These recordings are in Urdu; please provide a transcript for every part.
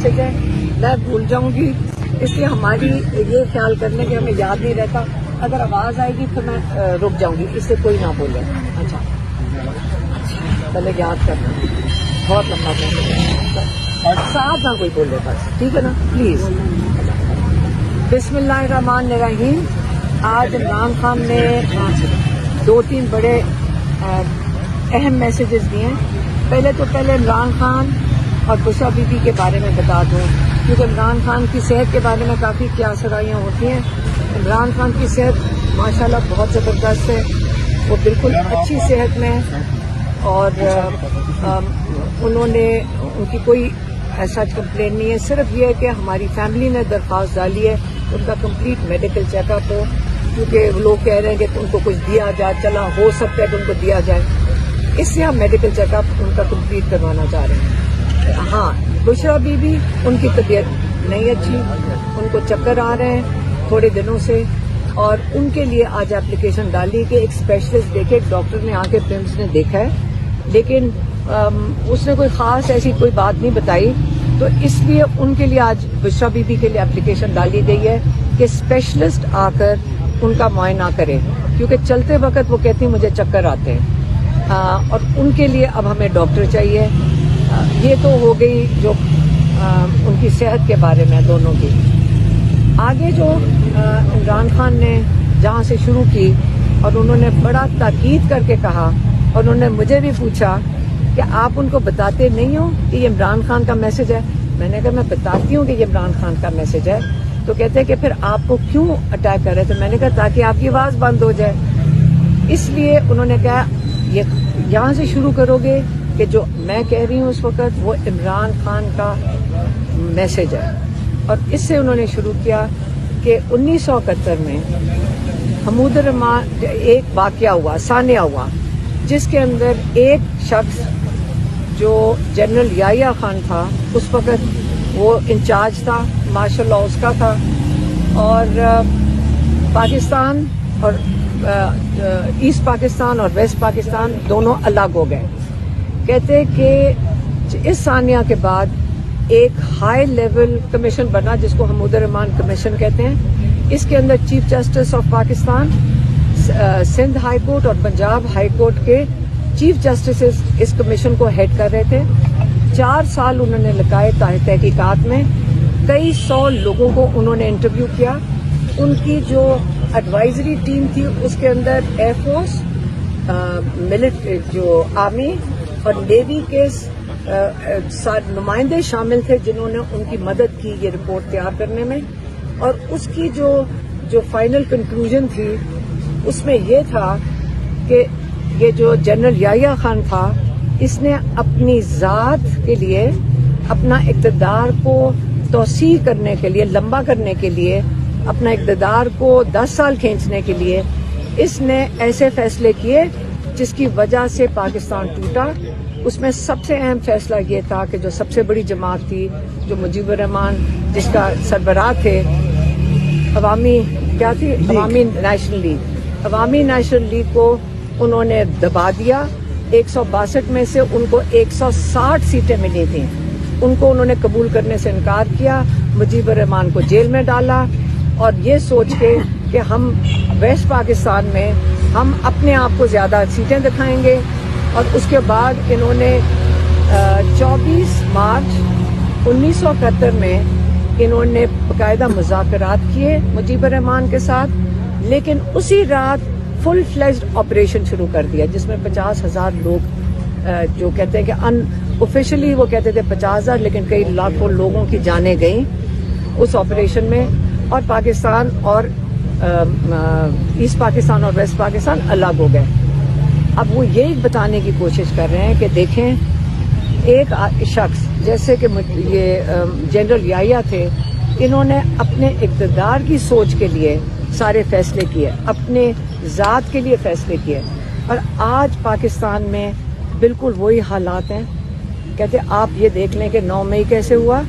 میسج ہے میں بھول جاؤں گی، اس لیے ہماری یہ خیال کر لیں کہ ہمیں یاد نہیں رہتا. اگر آواز آئے گی تو میں رک جاؤں گی، اس سے کوئی نہ بولے. اچھا پہلے یاد کرنا، بہت لمبا میسج ہے، ساتھ نہ کوئی بولے بس، ٹھیک ہے نا پلیز. بسم اللہ الرحمن الرحیم. آج عمران خان نے 2-3 بڑے اہم میسیجز دیے ہیں. پہلے عمران خان اور بشرا بی بی کے بارے میں بتا دوں، کیونکہ عمران خان کی صحت کے بارے میں کافی قیاسرائیاں ہوتی ہیں. عمران خان کی صحت ماشاءاللہ بہت زبردست ہے، وہ بالکل اچھی صحت میں ہے، اور انہوں نے ان کی کوئی ایسا کمپلین نہیں ہے. صرف یہ ہے کہ ہماری فیملی نے درخواست ڈالی ہے ان کا کمپلیٹ میڈیکل چیک اپ ہو، کیونکہ لوگ کہہ رہے ہیں کہ ان کو کچھ دیا جائے، چلا ہو سکتا ہے کہ ان کو دیا جائے، اس سے ہم میڈیکل چیک اپ ان کا کمپلیٹ کروانا چاہ رہے ہیں. ہاں بشرا بی بی ان کی طبیعت نہیں اچھی، ان کو چکر آ رہے ہیں تھوڑے دنوں سے، اور ان کے لیے آج اپلیکیشن ڈالی کہ ایک اسپیشلسٹ دیکھے. ایک ڈاکٹر نے آ کے پرمس نے دیکھا ہے، لیکن اس نے کوئی خاص ایسی کوئی بات نہیں بتائی، تو اس لیے ان کے لیے آج بشرا بی بی کے لیے اپلیکیشن ڈالی گئی ہے کہ اسپیشلسٹ آ کر ان کا معائنہ کرے، کیونکہ چلتے وقت وہ کہتی ہیں مجھے چکر آتے ہیں، اور ان کے لیے اب ہمیں ڈاکٹر چاہیے. یہ تو ہو گئی جو ان کی صحت کے بارے میں دونوں کی. آگے جو عمران خان نے جہاں سے شروع کی، اور انہوں نے بڑا تاکید کر کے کہا، اور انہوں نے مجھے بھی پوچھا کہ آپ ان کو بتاتے نہیں ہو کہ یہ عمران خان کا میسج ہے. میں نے کہا میں بتاتی ہوں کہ یہ عمران خان کا میسج ہے. تو کہتے ہیں کہ پھر آپ کو کیوں اٹیک کر رہے تھے؟ میں نے کہا تاکہ آپ کی آواز بند ہو جائے. اس لیے انہوں نے کہا یہاں سے شروع کرو گے کہ جو میں کہہ رہی ہوں اس وقت وہ عمران خان کا میسج ہے. اور اس سے انہوں نے شروع کیا کہ 1971 میں حمود الرحمان ایک واقعہ ہوا، سانحہ ہوا، جس کے اندر ایک شخص جو جنرل یحییٰ خان تھا اس وقت وہ انچارج تھا، مارشل لاء اس کا تھا، اور پاکستان اور ایسٹ پاکستان اور ویسٹ پاکستان دونوں الگ ہو گئے. کہتے کہ اس سانحہ کے بعد ایک ہائی لیول کمیشن بنا جس کو حمود الرحمان کمیشن کہتے ہیں. اس کے اندر chief justice of Pakistan, Sindh high court اور پنجاب ہائی کورٹ کے چیف جسٹسز اس کمیشن کو ہیڈ کر رہے تھے. 4 سال انہوں نے لگائے تحقیقات میں، کئی 100 لوگوں کو انہوں نے انٹرویو کیا. ان کی جو ایڈوائزری ٹیم تھی اس کے اندر ایئر فورس، ملٹری جو آرمی اور نیوی کے نمائندے شامل تھے جنہوں نے ان کی مدد کی یہ رپورٹ تیار کرنے میں. اور اس کی جو فائنل کنکلوژن تھی اس میں یہ تھا کہ یہ جو جنرل یحییٰ خان تھا اس نے اپنی ذات کے لیے، اپنا اقتدار کو توسیع کرنے کے لیے، لمبا کرنے کے لیے، اپنا اقتدار کو 10 سال کھینچنے کے لیے اس نے ایسے فیصلے کیے جس کی وجہ سے پاکستان ٹوٹا. اس میں سب سے اہم فیصلہ یہ تھا کہ جو سب سے بڑی جماعت تھی، جو مجیب الرحمان جس کا سربراہ تھے، عوامی نیشنل لیگ، عوامی نیشنل لیگ کو انہوں نے دبا دیا. 162 میں سے ان کو 160 سیٹیں ملی تھیں، ان کو انہوں نے قبول کرنے سے انکار کیا. مجیب الرحمان کو جیل میں ڈالا، اور یہ سوچ کے کہ ہم ویسٹ پاکستان میں ہم اپنے آپ کو زیادہ سیٹیں دکھائیں گے. اور اس کے بعد انہوں نے 24 مارچ 1971 میں انہوں نے باقاعدہ مذاکرات کیے مجیب الرحمان کے ساتھ، لیکن اسی رات فل فلیجڈ آپریشن شروع کر دیا جس میں 50,000 لوگ، جو کہتے ہیں کہ ان آفیشلی وہ کہتے تھے 50,000، لیکن کئی لاکھوں لوگوں کی جانیں گئیں اس آپریشن میں. اور پاکستان اور ایسٹ پاکستان اور ویسٹ پاکستان الگ ہو گئے. اب وہ یہی بتانے کی کوشش کر رہے ہیں کہ دیکھیں ایک شخص جیسے کہ یہ جنرل یحییٰ تھے، انہوں نے اپنے اقتدار کی سوچ کے لیے سارے فیصلے کیے، اپنے ذات کے لیے فیصلے کیے. اور آج پاکستان میں بالکل وہی حالات ہیں. کہتے آپ یہ دیکھ لیں کہ 9 مئی کیسے ہوا.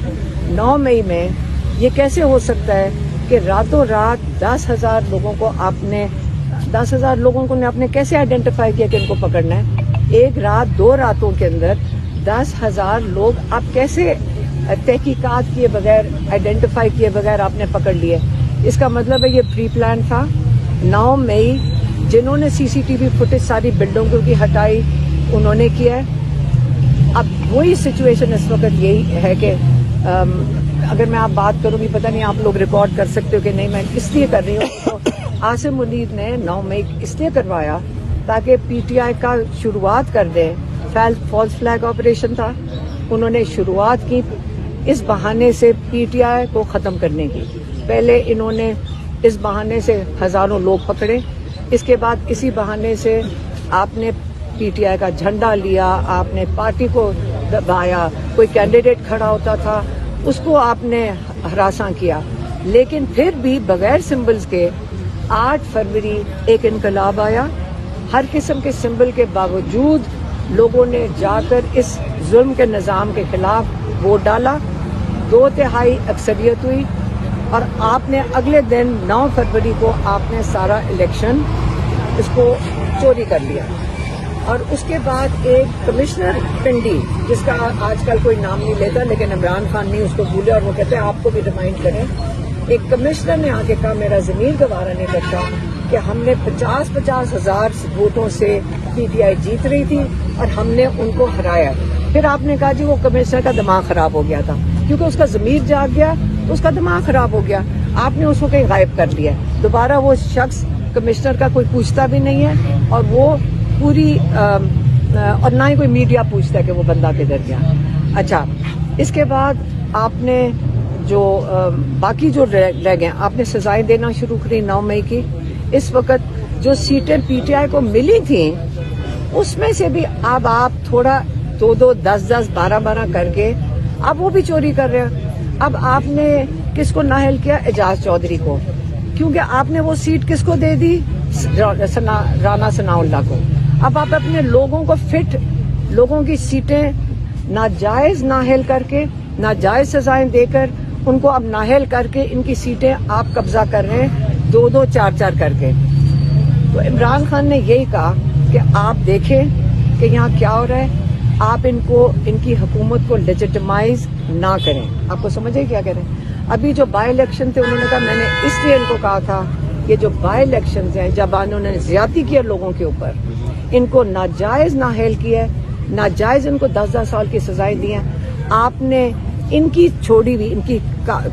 9 مئی میں یہ کیسے ہو سکتا ہے کہ راتوں رات 10,000 لوگوں کو آپ نے 10,000 لوگوں کو آپ نے کیسے آئیڈینٹیفائی کیا کہ ان کو پکڑنا ہے؟ ایک رات 2 راتوں کے اندر 10,000 لوگ آپ کیسے تحقیقات کیے بغیر, آئیڈینٹیفائی کیے بغیر آپ نے پکڑ لیے. اس کا مطلب ہے یہ پری پلان تھا. 9 مئی جنہوں نے سی سی ٹی وی فوٹیج ساری بلڈنگوں کی ہٹائی انہوں نے کیا ہے. اب وہی سچویشن اس وقت یہی ہے کہ اگر میں آپ بات کروں گی, پتہ نہیں آپ لوگ ریکارڈ کر سکتے ہو کہ نہیں, میں اس لیے کر رہی ہوں. عاصم منیر نے 9 مئی اس لیے کروایا تاکہ پی ٹی آئی کا شروعات کر دیں. فالس فلیگ آپریشن تھا, انہوں نے شروعات کی اس بہانے سے پی ٹی آئی کو ختم کرنے کی. پہلے انہوں نے اس بہانے سے ہزاروں لوگ پکڑے, اس کے بعد اسی بہانے سے آپ نے پی ٹی آئی کا جھنڈا لیا, آپ نے پارٹی کو دبایا, کوئی کینڈیڈیٹ کھڑا ہوتا تھا اس کو آپ نے ہراساں کیا. لیکن پھر بھی بغیر سمبلز کے 8 فروری ایک انقلاب آیا. ہر قسم کے سمبل کے باوجود لوگوں نے جا کر اس ظلم کے نظام کے خلاف ووٹ ڈالا. 2/3 اکثریت ہوئی اور آپ نے اگلے دن 9 فروری کو آپ نے سارا الیکشن اس کو چوری کر لیا. اور اس کے بعد ایک کمشنر پنڈی, جس کا آج کل کوئی نام نہیں لیتا لیکن عمران خان نہیں اس کو بھولے اور وہ کہتے ہیں آپ کو بھی ریمائنڈ کریں, ایک کمشنر نے آ کے کہا میرا ضمیر گوارا نہیں کرتا کہ ہم نے 50 ہزار ووٹوں سے پی ٹی آئی جیت رہی تھی اور ہم نے ان کو ہرایا. پھر آپ نے کہا جی وہ کمشنر کا دماغ خراب ہو گیا تھا, کیونکہ اس کا ضمیر جاگ گیا تو اس کا دماغ خراب ہو گیا. آپ نے اس کو کہیں غائب کر دیا. دوبارہ وہ شخص کمشنر کا کوئی پوچھتا بھی نہیں ہے اور وہ پوری اور نہ ہی کوئی میڈیا پوچھتا ہے کہ وہ بندہ کدھر گیا. اچھا, اس کے بعد آپ نے جو باقی جو رہ گئے آپ نے سزائیں دینا شروع کری 9 مئی کی. اس وقت جو سیٹیں پی ٹی آئی کو ملی تھیں اس میں سے بھی اب آپ تھوڑا 2 10 12 کر کے اب وہ بھی چوری کر رہے ہیں. اب آپ نے کس کو نااہل کیا؟ اعجاز چودھری کو, کیونکہ آپ نے وہ سیٹ کس کو دے دی؟ رانا ثناء اللہ کو. اب آپ اپنے لوگوں کو لوگوں کی سیٹیں ناجائز نااہل کر کے, ناجائز سزائیں دے کر ان کو اب نااہل کر کے ان کی سیٹیں آپ قبضہ کر رہے ہیں 2 4 کر کے. تو عمران خان نے یہی کہا کہ آپ دیکھیں کہ یہاں کیا ہو رہا ہے, آپ ان کی حکومت کو لیجیٹمائز نہ کریں. آپ کو سمجھے کیا کہہ رہے ہیں؟ ابھی جو بائی الیکشن تھے انہوں نے کہا میں نے اس لیے ان کو کہا تھا کہ جو بائی الیکشنز ہیں جب انہوں نے زیادتی کیا لوگوں کے اوپر, ان کو ناجائز نااہل کیا ہے, ناجائز ان کو 10 سال کی سزائیں دی ہیں, آپ نے ان کی چھوڑی ہوئی ان کی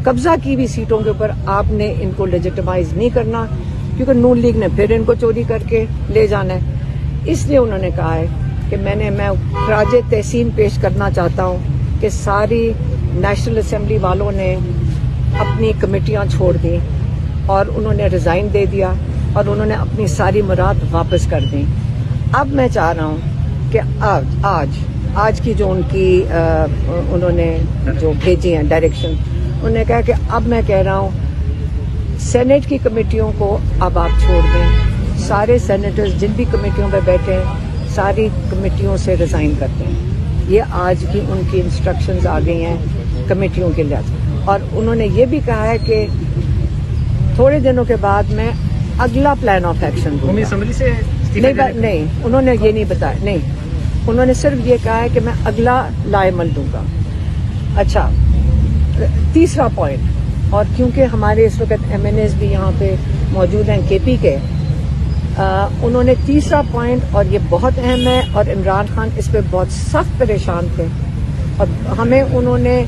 قبضہ کی ہوئی سیٹوں کے اوپر آپ نے ان کو لیجیٹمائز نہیں کرنا, کیونکہ نون لیگ نے پھر ان کو چوری کر کے لے جانا ہے. اس لیے انہوں نے کہا ہے کہ میں خراج تحسین پیش کرنا چاہتا ہوں کہ ساری نیشنل اسمبلی والوں نے اپنی کمیٹیاں چھوڑ دی اور انہوں نے ریزائن دے دیا اور انہوں نے اپنی ساری مراد واپس کر دیں. اب میں چاہ رہا ہوں کہ آج کی جو ان کی انہوں نے جو بھیجی ہیں ڈائریکشن, انہوں نے کہا کہ اب میں کہہ رہا ہوں سینٹ کی کمیٹیوں کو اب آپ چھوڑ دیں. سارے سینیٹرز جن بھی کمیٹیوں پہ بیٹھے ہیں ساری کمیٹیوں سے ریزائن کرتے ہیں. یہ آج کی ان کی انسٹرکشنز آ گئی ہیں کمیٹیوں کے لحاظ. اور انہوں نے یہ بھی کہا ہے کہ تھوڑے دنوں کے بعد میں اگلا پلان آف ایکشن دوں گا. نہیں, انہوں نے یہ نہیں بتایا. نہیں, انہوں نے صرف یہ کہا ہے کہ میں اگلا لائمل دوں گا. اچھا, تیسرا پوائنٹ, اور کیونکہ ہمارے اس وقت ایم این ایز بھی یہاں پہ موجود ہیں کے پی کے, انہوں نے تیسرا پوائنٹ, اور یہ بہت اہم ہے اور عمران خان اس پہ بہت سخت پریشان تھے اور ہمیں انہوں نے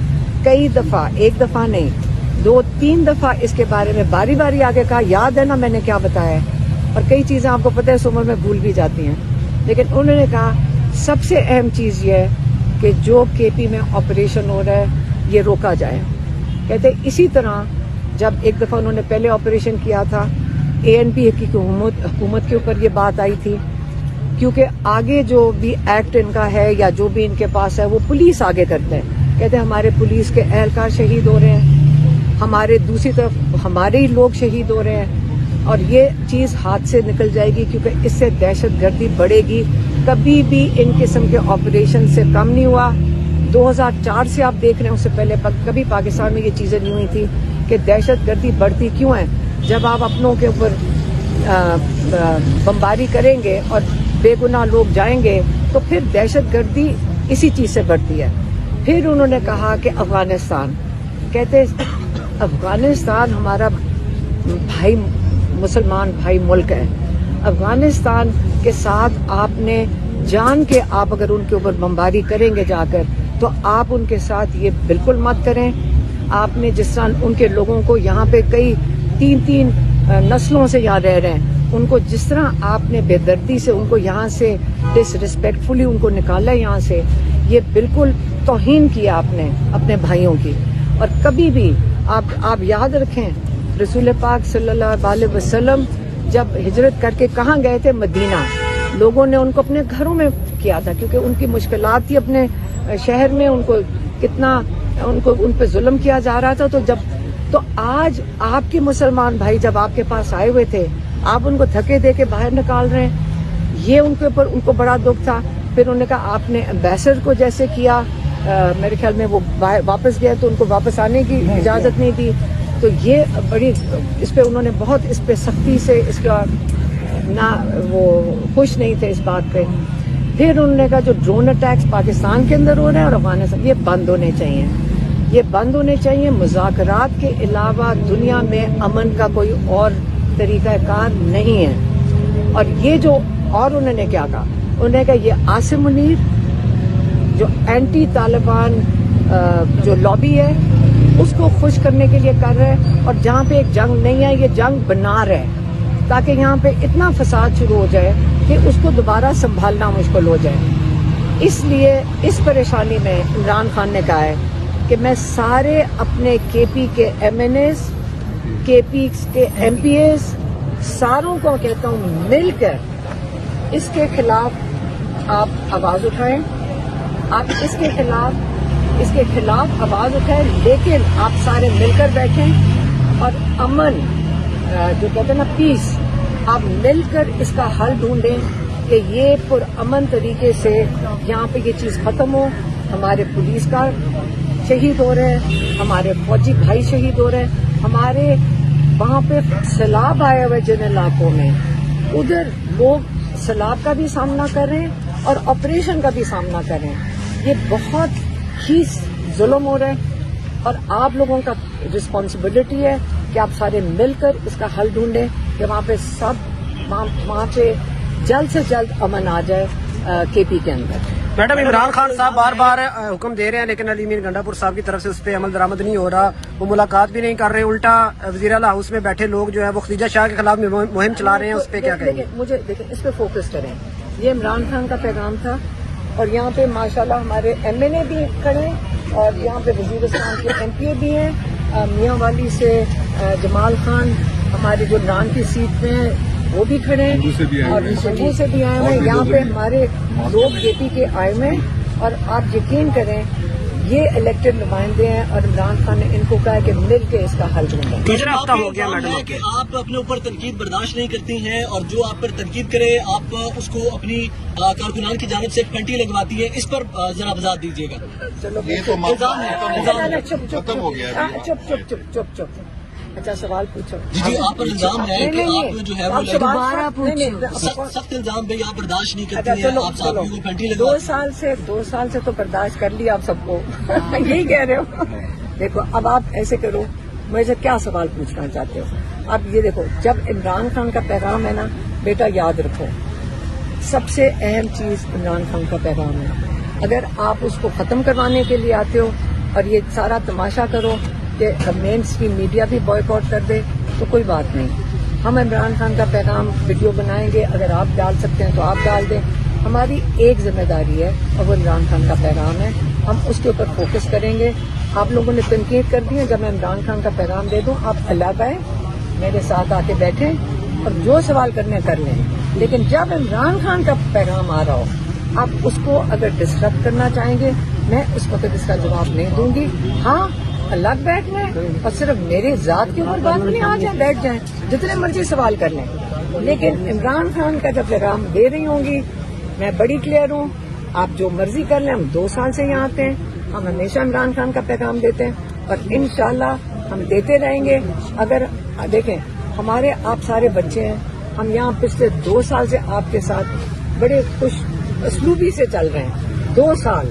کئی دفعہ, ایک دفعہ نہیں 2-3 دفعہ اس کے بارے میں باری باری آگے کہا, یاد ہے نا میں نے کیا بتایا ہے, اور کئی چیزیں آپ کو پتہ ہے اس عمر میں بھول بھی جاتی ہیں. لیکن انہوں نے کہا سب سے اہم چیز یہ ہے کہ جو کے پی میں آپریشن ہو رہا ہے یہ روکا جائے. کہتے اسی طرح جب ایک دفعہ انہوں نے پہلے آپریشن کیا تھا اے این پی کی حکومت کے اوپر یہ بات آئی تھی, کیونکہ آگے جو بھی ایکٹ ان کا ہے یا جو بھی ان کے پاس ہے وہ پولیس آگے کرتے ہیں. کہتے ہمارے پولیس کے اہلکار شہید ہو رہے ہیں, ہمارے دوسری طرف ہمارے ہی لوگ شہید ہو رہے ہیں, اور یہ چیز ہاتھ سے نکل جائے گی کیونکہ اس سے دہشت گردی بڑھے گی. کبھی بھی ان قسم کے آپریشن سے کم نہیں ہوا. 2004 سے آپ دیکھ رہے ہیں, اس سے پہلے کبھی پاکستان میں یہ چیزیں نہیں ہوئی تھی کہ دہشت گردی بڑھتی کیوں ہے. جب آپ اپنوں کے اوپر بمباری کریں گے اور بے گناہ لوگ جائیں گے تو پھر دہشت گردی اسی چیز سے بڑھتی ہے. پھر انہوں نے کہا کہ افغانستان، کہتے افغانستان ہمارا بھائی مسلمان بھائی ملک ہے، افغانستان کے ساتھ آپ نے جان کے آپ اگر ان کے اوپر بمباری کریں گے جا کر تو آپ ان کے ساتھ یہ بالکل مت کریں. آپ نے جس طرح ان کے لوگوں کو یہاں پہ کئی تین نسلوں سے یہاں رہ رہے ہیں، ان کو جس طرح آپ نے بے دردی سے ان کو یہاں سے ڈس ریسپیکٹفلی ان کو نکالا یہاں سے، یہ بالکل توہین کیا آپ نے اپنے بھائیوں کی. اور کبھی بھی آپ یاد رکھیں رسول پاک صلی اللہ علیہ وسلم جب ہجرت کر کے کہاں گئے تھے؟ مدینہ. لوگوں نے ان کو اپنے گھروں میں کیا تھا کیونکہ ان کی مشکلات تھی اپنے شہر میں، ان کو کتنا ان پہ ظلم کیا جا رہا تھا. تو آج آپ کے مسلمان بھائی جب آپ کے پاس آئے ہوئے تھے، آپ ان کو دھکے دے کے باہر نکال رہے ہیں، یہ ان کے اوپر ان کو بڑا دکھ تھا. پھر انہوں نے کہا آپ نے ایمبیسڈر کو جیسے کیا، میرے خیال میں وہ واپس گئے تو ان کو واپس آنے کی اجازت نہیں دی. تو یہ بڑی اس پہ انہوں نے بہت اس پہ سختی سے اس کا نہ وہ خوش نہیں تھے اس بات پہ. پھر انہوں نے کہا جو ڈرون اٹیکس پاکستان کے اندر ہو رہے ہیں اور افغانستان، یہ بند ہونے چاہیے، یہ بند ہونے چاہیے. مذاکرات کے علاوہ دنیا میں امن کا کوئی اور طریقہ کار نہیں ہے. اور یہ جو اور انہوں نے کیا کہا، انہوں نے کہا یہ عاصم منیر جو اینٹی طالبان جو لابی ہے اس کو خوش کرنے کے لیے کر رہے ہیں، اور جہاں پہ ایک جنگ نہیں ہے یہ جنگ بنا رہے ہیں تاکہ یہاں پہ اتنا فساد شروع ہو جائے کہ اس کو دوبارہ سنبھالنا مشکل ہو جائے. اس لیے اس پریشانی میں عمران خان نے کہا ہے کہ میں سارے اپنے کے پی کے ایم این ایز، کے پی کے ایم پی ایز ساروں کو کہتا ہوں مل کر اس کے خلاف آپ آواز اٹھائیں، آپ اس کے خلاف آواز اٹھائیں، لیکن آپ سارے مل کر بیٹھیں اور امن جو کہتے ہیں نا پیس، آپ مل کر اس کا حل ڈھونڈیں کہ یہ پرامن طریقے سے یہاں پہ یہ چیز ختم ہو. ہمارے پولیس کا شہید ہو رہے ہیں، ہمارے فوجی بھائی شہید ہو رہے ہیں، ہمارے وہاں پہ سیلاب آئے ہوئے جن علاقوں میں ادھر لوگ سیلاب کا بھی سامنا کر رہے ہیں اور آپریشن کا بھی سامنا کر رہے ہیں. یہ بہت ہی ظلم ہو رہا ہے اور آپ لوگوں کا رسپانسبلٹی ہے کہ آپ سارے مل کر اس کا حل ڈھونڈیں کہ وہاں پہ وہاں پہ جلد سے جلد امن آ جائے کے پی کے اندر. میڈم عمران خان صاحب بار بار حکم دے رہے ہیں لیکن علی میر گنڈا پور صاحب کی طرف سے اس پہ عمل درآمد نہیں ہو رہا، وہ ملاقات بھی نہیں کر رہے، الٹا وزیر اعلیٰ ہاؤس میں بیٹھے لوگ جو ہے وہ خدیجہ شاہ کے خلاف مہم چلا رہے ہیں، اس پہ کیا کہیں گے؟ مجھے دیکھیں اس پہ فوکس کریں. یہ عمران خان کا پیغام تھا اور یہاں پہ ماشاءاللہ ہمارے ایم این اے بھی کھڑے ہیں اور یہاں پہ وزیرستان کے ایم پی اے بھی ہیں. میاں والی سے جمال خان ہمارے جو نان کی سیٹ پہ ہیں وہ بھی کھڑے ہیں اور سنگھو سے بھی آئے ہوئے ہیں. یہاں پہ ہمارے لوگ کے پی کے آئے ہوئے ہیں اور آپ یقین کریں یہ الیکٹڈ نمائندے ہیں اور عمران خان نے ان کو کہا ہے کہ مل کے اس کا حل ڈھونڈیں. تیسرا ہفتہ ہو گیا میڈم کہ آپ اپنے اوپر تنقید برداشت نہیں کرتی ہیں اور جو آپ پر تنقید کرے آپ اس کو اپنی کارکنان کی جانب سے پینٹی لگواتی ہے، اس پر ذرا وضاحت دیجیے گا. چلو یہ تو الزام ہے. ختم ہو گیا. چپ. اچھا سوال پوچھو. جی آپ پر الزام ہے کہ آپ جو ہے وہ دوبارہ سخت الزام بھی آپ برداشت نہیں اچھا کرتی ہیں، چلو آپ صحافیوں کو پینٹی 2 لگواتی ہیں. سال سے تو برداشت کر لیا آپ سب کو یہی کہہ رہے ہو. دیکھو اب آپ ایسے کرو، مجھے کیا سوال پوچھنا چاہتے ہو؟ اب یہ دیکھو جب عمران خان کا پیغام ہے نا بیٹا یاد رکھو سب سے اہم چیز عمران خان کا پیغام ہے. اگر آپ اس کو ختم کروانے کے لیے آتے ہو اور یہ سارا تماشا کرو کہ مین اسٹریم میڈیا بھی بوائکاٹ کر دے تو کوئی بات نہیں. ہم عمران خان کا پیغام ویڈیو بنائیں گے، اگر آپ ڈال سکتے ہیں تو آپ ڈال دیں. ہماری ایک ذمہ داری ہے اور وہ عمران خان کا پیغام ہے، ہم اس کے اوپر فوکس کریں گے. آپ لوگوں نے تنقید کر دی ہے، جب میں عمران خان کا پیغام دے دوں آپ الگ آئیں میرے ساتھ آ کے بیٹھیں اور جو سوال کرنے کر لیں. لیکن جب عمران خان کا پیغام آ رہا ہو آپ اس کو اگر ڈسٹرب کرنا چاہیں گے میں اس وقت اس کا جواب نہیں دوں گی. ہاں الگ بیٹھنا ہے اور صرف میری ذات کے اوپر بات نہیں، آ جائیں بیٹھ جائیں جتنے مرضی سوال کر لیں. لیکن عمران خان کا جب پیغام دے رہی ہوں گی میں بڑی کلیئر ہوں، آپ جو مرضی کر لیں. ہم 2 سال سے یہاں آتے ہیں، ہم ہمیشہ عمران خان کا پیغام دیتے ہیں اور انشاءاللہ ہم دیتے رہیں گے. اگر دیکھیں ہمارے آپ سارے بچے ہیں، ہم یہاں پچھلے 2 سال سے آپ کے ساتھ بڑے خوش اسلوبی سے چل رہے ہیں. 2 سال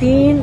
3